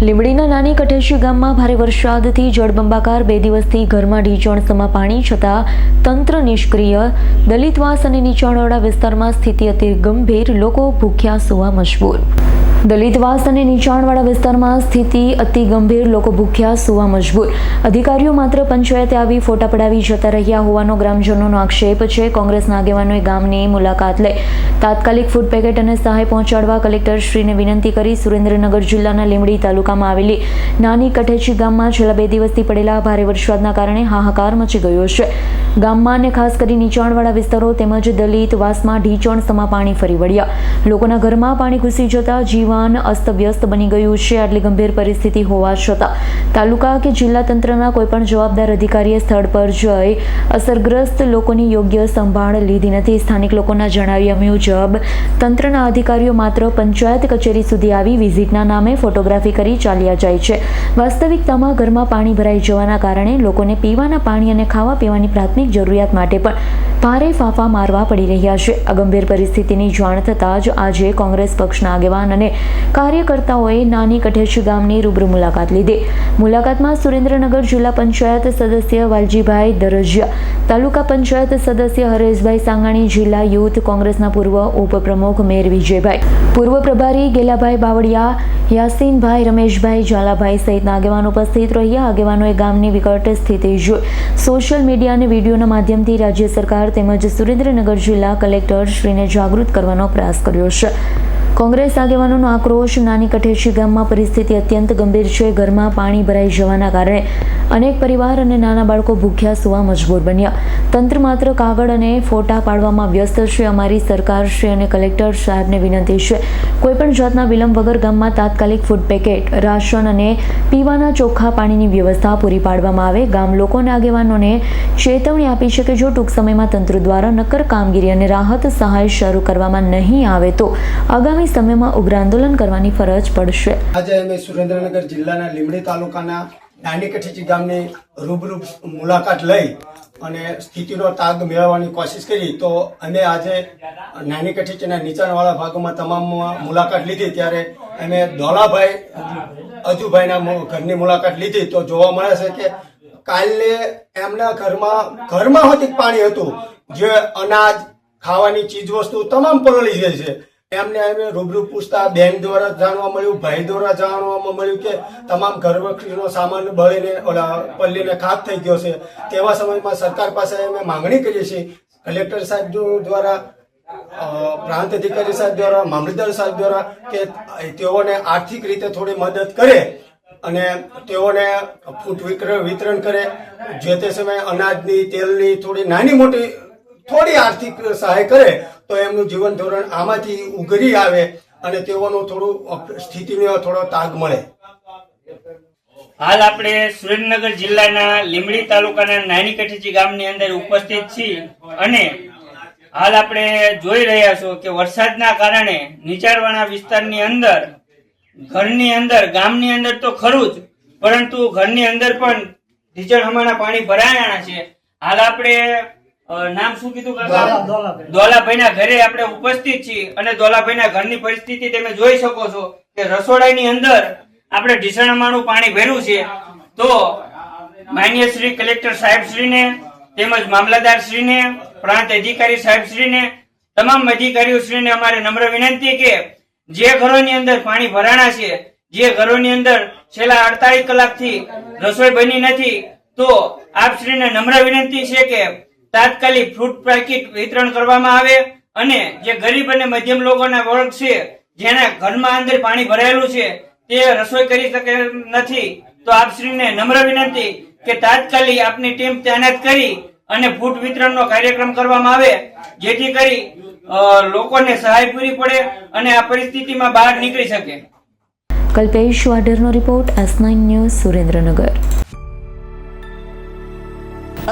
લીંબડીના નાની કઠેશી ગામમાં ભારે વરસાદથી જળબંબાકાર 2 દિવસથી ઘરમાં ઢીંચણસમાં પાણી છતાં તંત્ર નિષ્ક્રિય। દલિતવાસ અને નીચાણવાળા વિસ્તારમાં સ્થિતિ અતિ ગંભીર, લોકો ભૂખ્યા સૂવા મજબૂર। દલિતવાસ અને નીચાણવાળા વિસ્તારમાં સ્થિતિ અતિ ગંભીર, લોકો ભૂખ્યા સૂવા મજબૂર। અધિકારીઓ માત્ર પંચાયતે આવી ફોટા પડાવી જતા રહ્યા હોવાનો ગ્રામજનોનો આક્ષેપ છે। કોંગ્રેસના આગેવાનોએ ગામની મુલાકાત લઈ તાત્કાલિક ફૂડ પેકેટ અને સહાય પહોંચાડવા કલેક્ટરશ્રીને વિનંતી કરી। સુરેન્દ્રનગર જિલ્લાના લીંબડી તાલુકામાં આવેલી નાની કઠેચી ગામમાં છેલ્લા 2 દિવસથી પડેલા ભારે વરસાદના કારણે હાહાકાર મચી ગયો છે। ગામમાં અને ખાસ કરી નીચાણવાળા વિસ્તારો તેમજ દલિતવાસમાં ઢીંચણસમાં પાણી ફરી વળ્યા। લોકોના ઘરમાં પાણી ઘૂસી જતા જીવન અસ્તવ્યસ્ત બની ગયું છે। આટલી ગંભીર પરિસ્થિતિ હોવા છતાં તાલુકા કે જિલ્લા તંત્રના કોઈપણ જવાબદાર અધિકારીએ સ્થળ પર જઈ અસરગ્રસ્ત લોકોની યોગ્ય સંભાળ લીધી નથી। સ્થાનિક લોકોના જણાવ્યા મુજબ તંત્રના અધિકારીઓ માત્ર પંચાયત કચેરી સુધી આવી વિઝિટના નામે ફોટોગ્રાફી કરી ચાલ્યા જાય છે। વાસ્તવિકતામાં ઘરમાં પાણી ભરાઈ જવાના કારણે લોકોને પીવાના પાણી અને ખાવા પીવાની પ્રાથમિક જરૂરિયાત માટે પણ ભારે ફાંફા મારવા પડી રહ્યા છે। આ ગંભીર પરિસ્થિતિની જાણ થતાં જ આજે કોંગ્રેસ પક્ષના આગેવાન અને કાર્યકર્તાઓએ નાની કઠેચી ગામની રૂબરૂ મુલાકાત લીધી। મુલાકાતમાં સુરેન્દ્રનગર જિલ્લા પંચાયત સદસ્ય વાલજીભાઈ દરજિયા, તાલુકા પંચાયત સદસ્ય હરેશભાઈ સાંગાણી, જિલ્લા યુથ કોંગ્રેસના પૂર્વ ઉપપ્રમુખ મેર વિજયભાઈ, પૂર્વ પ્રભારી ગેલાભાઈ બાવળિયા, યાસીનભાઈ, રમેશભાઈ, ઝાલાભાઈ સહિતના આગેવાનો ઉપસ્થિત રહ્યા। આગેવાનોએ ગામની વિકટ સ્થિતિ જોઈ સોશિયલ મીડિયા અને વિડીયોના માધ્યમથી રાજ્ય સરકાર તેમજ સુરેન્દ્રનગર જિલ્લા કલેક્ટર શ્રીને જાગૃત કરવાનો પ્રયાસ કર્યો છે। કોંગ્રેસ આગેવાનોનો આક્રોશ, નાની કઠેચી ગામમાં પરિસ્થિતિ અત્યંત ગંભીર છે। ઘરમાં પાણી ભરાઈ જવાના કારણે અનેક પરિવાર અને નાના બાળકો ભૂખ્યા સૂવા મજબૂર બન્યા। તંત્ર માત્ર કાગળ અને ફોટા પાડવામાં વ્યસ્ત છે। અમારી સરકાર શ્રી અને કલેક્ટર સાહેબને વિનંતી છે, કોઈપણ જાતના વિલંબ વગર ગામમાં તાત્કાલિક ફૂડ પેકેટ, રાશન અને પીવાના ચોખ્ખા પાણીની વ્યવસ્થા પૂરી પાડવામાં આવે। ગામ લોકોને આગેવાનોને ચેતવણી આપી છે કે જો ટૂંક સમયમાં તંત્ર દ્વારા નક્કર કામગીરી અને રાહત સહાય શરૂ કરવામાં નહીં આવે તો આગામી સમયમાં ઉગ્ર આંદોલન કરવાની ફરજ પડશે। આજે અમે સુરેન્દ્રનગર જિલ્લાના લીંબડી તાલુકાના નાની કઠેચી ગામની રૂબરૂ મુલાકાત લઈ અને સ્થિતિનો તાગ મેળવવાની કોશિશ કરી। તો અમે આજે નાની કઠેચીના નીચાણવાળા ભાગોમાં તમામ મુલાકાત લીધી, ત્યારે અમે દોલાભાઈ અજુભાઈના ઘરની મુલાકાત લીધી તો જોવા મળે છે કે કાલે એમના ઘરમાં હોતી પાણી હતું, જે અનાજ, ખાવાની ચીજ વસ્તુ તમામ પલળી જાય છે। એમને અમે રૂબરૂ પૂછતા બેન દ્વારા જાણવા મળ્યું, ભાઈ દ્વારા જાણવામાં મળ્યું કે તમામ ઘરવખરીનો સામાન બળીને પલ્લીને ખાક થઈ ગયો છે। તેવા સમયમાં સરકાર પાસે અમે માંગણી કરીએ છીએ, કલેક્ટર સાહેબ દ્વારા, પ્રાંત અધિકારી સાહેબ દ્વારા, મામલતદાર સાહેબ દ્વારા કે તેઓને આર્થિક રીતે થોડી મદદ કરે અને તેઓને ફૂડ વિતરણ કરે। જે તે સમયે અનાજની, તેલની થોડી નાની મોટી થોડી આર્થિક સહાય કરે તો એમનું જીવન ધોરણ આમાંથી ઉઘરી આવે અને તેઓનું થોડું સ્થિતિનો થોડો તાગ મળે। હાલ આપણે સુરેન્દ્રનગર જિલ્લાના લીંબડી તાલુકાના નાની કઠેચી ગામની અંદર ઉપસ્થિત છીએ અને હાલ આપણે જોઈ રહ્યા છો કે વરસાદના કારણે નીચાણવાળા વિસ્તારની અંદર, ઘરની અંદર, ગામની અંદર તો ખરું જ, પરંતુ ઘરની અંદર પણ ઢીંચણસમાના પાણી ભરાયા છે। હાલ આપણે નામ શું કીધું કાકા? દોલાભાઈના ઘરે આપણે ઉપસ્થિત છીએ અને દોલાભાઈના ઘરની પરિસ્થિતિ તમે જોઈ શકો છો કે રસોડાની અંદર આપણે ઢીંચણસમાનું પાણી ભર્યું છે। તો માન્ય શ્રી કલેક્ટર સાહેબ શ્રીને તેમજ મામલતદાર શ્રીને, પ્રાંત અધિકારી સાહેબ શ્રીને, તમામ અધિકારીઓ શ્રીને અમારે નમ્ર વિનંતી કે જે ઘરોની અંદર પાણી ભરાણા છે, જે ઘરોની અંદર છેલ્લા 48 કલાકથી રસોઈ બની નથી, તો આપ શ્રીને નમ્ર વિનંતી છે કે તાત્કાલિક ફ્રૂટ પેકેટ વિતરણ કરવામાં આવે અને જે ગરીબ અને મધ્યમ લોકોના વર્ગ છે, જેના ઘરમાં અંદર પાણી ભરાયેલું છે, તે રસોઈ કરી શકે નથી, તો આપશ્રીને નમ્ર વિનંતી કે તાત્કાલિક આપની ટીમ તૈનાત કરી અને ફૂડ વિતરણનો કાર્યક્રમ કરવામાં આવે, જેથી કરી લોકોને સહાય પૂરી પડે અને આ પરિસ્થિતિમાં બહાર નીકળી શકે। કલ્પેશ વાઢેરનો રિપોર્ટ, S9 ન્યૂઝ, સુરેન્દ્રનગર।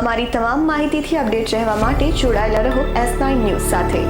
અમારી તમામ માહિતીથી અપડેટ રહેવા માટે જોડાયેલા રહો S9 ન્યૂઝ સાથે।